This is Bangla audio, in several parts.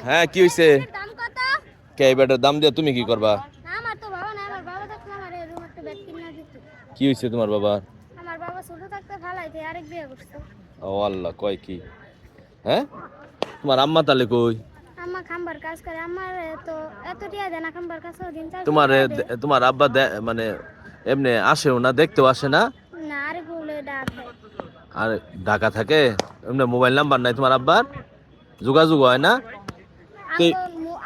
হ্যাঁ কি হইছে? কে এই ব্যাটের দাম দিয়ে তুমি কি করবা? আমার তো বাবা না, আমার বাবা থাকলে আমার এরকম একটা ব্যাট কিনে দিত। কি হইছে তোমার বাবা? আমার বাবা ছোট থাকতে ফালাইতে আরেক বিয়ে করছে। ও আল্লাহ, কয় কি? হ্যাঁ, তোমার আম্মা তাহলে কই? আম্মা খাম্বার কাজ করে, আমার তো এত টিয়া দেয় না, খাম্বার কাছেও দিন 400 তোমার টাকা দেয়। তোমার আব্বা মানে এমনি আসেও না, দেখতেও আসে না? না, আরেক বলে ডাক দেয়। আর ঢাকা থাকে? এমনি মোবাইল নাম্বার নাই তোমার আব্বার? যোগাযোগ হয় না? তো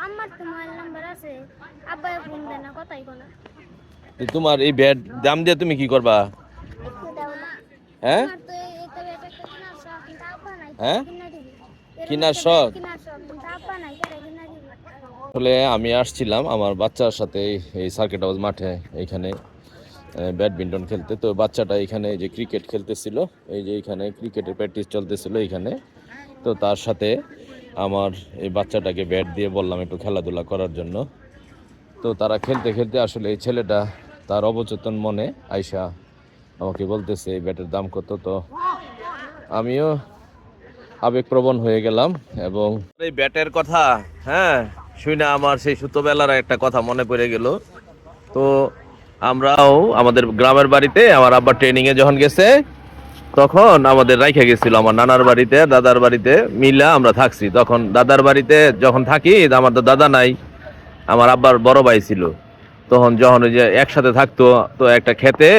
আমার তো মোবাইল নাম্বার আছে, আব্বাই ফোন দেয় না, কথাই বলে। তোমার এই ব্যাট দাম দিয়ে তুমি কি করবা? হ্যাঁ আমার তো এটা ব্যাট একটা কেনার শখ, কিন্তু আব্বা নাই, হ্যাঁ, কিনা দিবি। কিনার শখ? কেনার শখ, কিন্তু আব্বা নাই, কিনা দিবি। আসলে আমি আসছিলাম আমার বাচ্চার সাথে এই সার্কিট হাউস মাঠে এইখানে ব্যাডমিন্টন খেলতে। তো বাচ্চাটা এখানে যে ক্রিকেট খেলতেছিল, এই যে এখানে ক্রিকেটের প্র্যাকটিস চলতেছিল এইখানে। তো তার সাথে আমার এই বাচ্চাটাকে ব্যাট দিয়ে বললাম একটু খেলাধুলা করার জন্য। তো তারা খেলতে খেলতে আসলে এই ছেলেটা তার অবচেতন মনে আইসা আমাকে বলতেছে এই ব্যাটের দাম কত। তো আমিও আবেগপ্রবণ হয়ে গেলাম এবং এই ব্যাটের কথা, হ্যাঁ, শুনে আমার সেই ছোটবেলার একটা কথা মনে পড়ে গেল। তো আমরাও আমাদের গ্রামের বাড়িতে আমার আব্বা ট্রেনিং এ যখন গেছে তখন আমাদের রাইখা গেছিল আমার নানার বাড়িতে দাদার বাড়িতে মিলা আমরা থাকছি। তখন দাদার বাড়িতে যখন থাকি, আমার তো দাদা নাই, আমার আব্বার বড় ভাই ছিল। তখন যখন ওই যে একসাথে থাকতো, তো একটা খেতে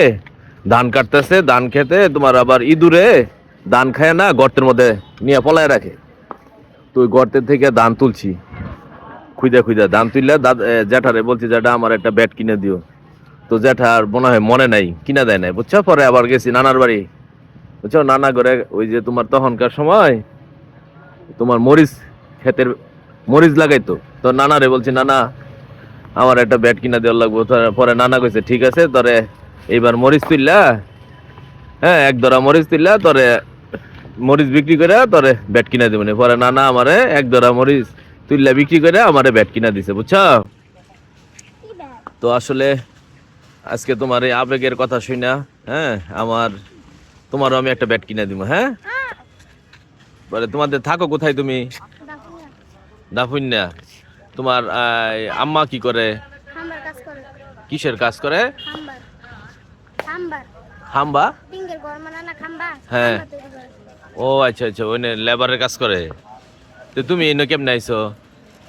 ধান কাটতেছে, ধান খেতে তোমার আবার ইঁদুরে ধান খায় না, গর্তের মধ্যে নিয়ে পলায় রাখে। তো ওই গর্তের থেকে ধান তুলছি, খুঁজা খুঁজা ধান তুললে জ্যাঠারে বলছি জ্যাঠা আমার একটা ব্যাট কিনে দিও। তো জ্যাঠার মনে হয় মনে নাই, কিনা দেয় নাই, বুঝছো। পরে আবার গেছি নানার বাড়ি, বুঝছো, নানা করে ওই যে তোমার তখনকার সময় তোমার মরিচ ক্ষেতের মরিচ লাগাইতো। তো নানারে বলছি নানা আমার একটা ব্যাট কিনা দেওয়ার লাগবো। পরে নানা কইছে ঠিক আছে, তোরে এইবার মরিচ তুললা, হ্যাঁ, এক ধরা মরিচ তুললা তোরে মরিচ বিক্রি করে তোরে ব্যাট কিনা দিব। পরে নানা আমারে এক ধরা মরিচ তুললা বিক্রি করে আমারে ব্যাট কিনা দিছে, বুঝছো। তো আসলে আজকে তোমার এই আবেগের কথা শুনা, হ্যাঁ, তোমারও আমি একটা ব্যাট কিনা দিব। হ্যাঁ, বলে তোমাদের থাকো কোথায় তুমি? দাফুন্না। তোমার আম্মা কি করে? খাম্বার কাজ করে। কিসের কাজ করে? খাম্বার। খাম্বার। হাম্বা? টিঙ্গের ঘর মানে না, খাম্বা। হ্যাঁ। খাম্বা তৈরি করে। ও আচ্ছা আচ্ছা, ওই লেবারের কাজ করে। তো তুমি এনে কেমনে আইছো?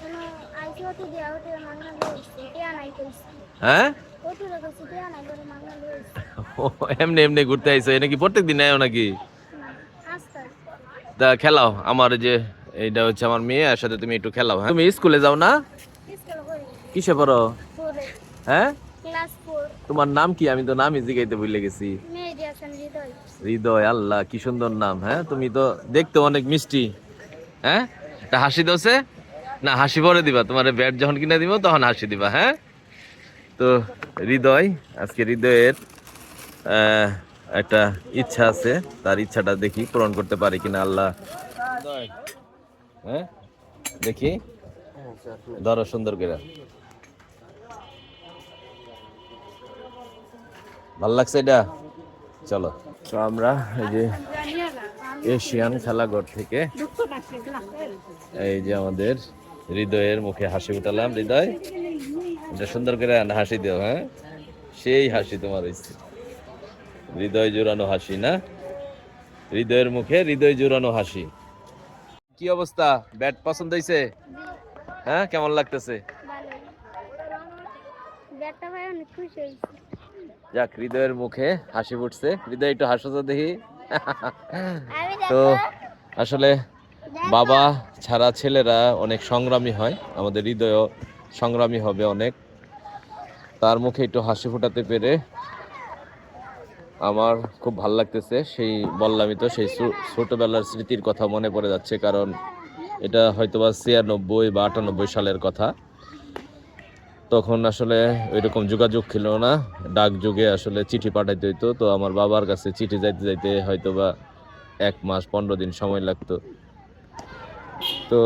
কোনো আইসি ওটি দিয়া ওটি মাংনা লইছে, টিয়া নাই কইছে। হ্যাঁ, ওটি কইছে টিয়া নাই করে মাংনা লইছে। ও, এমনি এমনি ঘুরতে আইছো? এনে কি প্রত্যেক দিন আয়ো নাকি? আস্তে তা খেলাও আমার যে এইটা হচ্ছে আমার মেয়ে, এর সাথে তুমি একটু খেলাও। হ্যাঁ, তুমি স্কুলে যাও না? স্কুল করি। কিসে পড়ো? পড়ে। হ্যাঁ, ক্লাস 4। তোমার নাম কি? আমি তো নামই জিগাইতে ভুলে গেছি। মেহেদি হাসান হৃদয়। হৃদয়, আল্লাহ কি সুন্দর নাম। হ্যাঁ, তুমি তো দেখতে অনেক মিষ্টি। হ্যাঁ, তা হাসি দোষে না, হাসি পরে দিবা, তোমার ব্যাট যখন কিনে দিব তখন হাসি দিবা। হ্যাঁ, তো হৃদয়, আজকে হৃদয়ের আহ, একটা ইচ্ছা আছে, তার ইচ্ছাটা দেখি পূরণ করতে পারি কিনা আল্লাহ। হ্যাঁ, দেখি, ধরো সুন্দর করে। ভাল লাগছে এটা? চলো, তো আমরা এই যে এশিয়ান খেলাঘর থেকে এই যে আমাদের হৃদয়ের মুখে হাসি উঠালাম। হৃদয়, এটা সুন্দর করে হাসি দিও। হ্যাঁ, সেই হাসি তোমার হয়েছে, হৃদয় জোড়ানো হাসি না? হৃদয়ের মুখে হৃদয় জোড়ানো হাসি। কি অবস্থা? ব্যাট পছন্দ হয়েছে? হ্যাঁ, কেমন লাগতেছে? ভালো। ব্যাটটা ভাই অনেক খুশি হইছে। যাক, হৃদয়ের মুখে হাসি ফুটছে। হৃদয় একটু হাসো তো দেখি। আমি তো দেখো। আসলে বাবা ছাড়া ছেলেরা অনেক সংগ্রামী হয়, আমাদের হৃদয়ও সংগ্রামী হবে অনেক। তার মুখে একটু হাসি ফোটাতে পেরে আমার খুব ভাল লাগতেছে। সেই বললামই তো, সেই ছোটবেলার স্মৃতির কথা মনে পড়ে যাচ্ছে, কারণ এটা হয়তোবা 96 বা 98 সালের কথা। তখন আসলে ওইরকম যোগাযোগ ছিল না, ডাক যুগে আসলে চিঠি পাঠাইতে হইতো। তো আমার বাবার কাছে চিঠি যাইতে যাইতে হয়তোবা 1 মাস 15 দিন সময় লাগতো। তো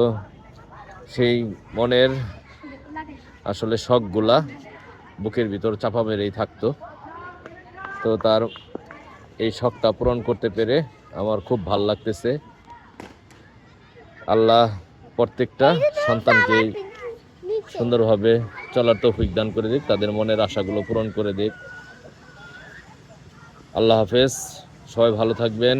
সেই মনের আসলে শখগুলা বুকের ভিতর চাপা মেরেই থাকতো। তো তার এই শখটা পূরণ করতে পেরে আমার খুব ভাল লাগতেছে। আল্লাহ প্রত্যেকটা সন্তানকেই সুন্দরভাবে চলার তৌফিক দান করে দিক, তাদের মনের আশাগুলো পূরণ করে দিক। আল্লাহ হাফেজ, সবাই ভালো থাকবেন।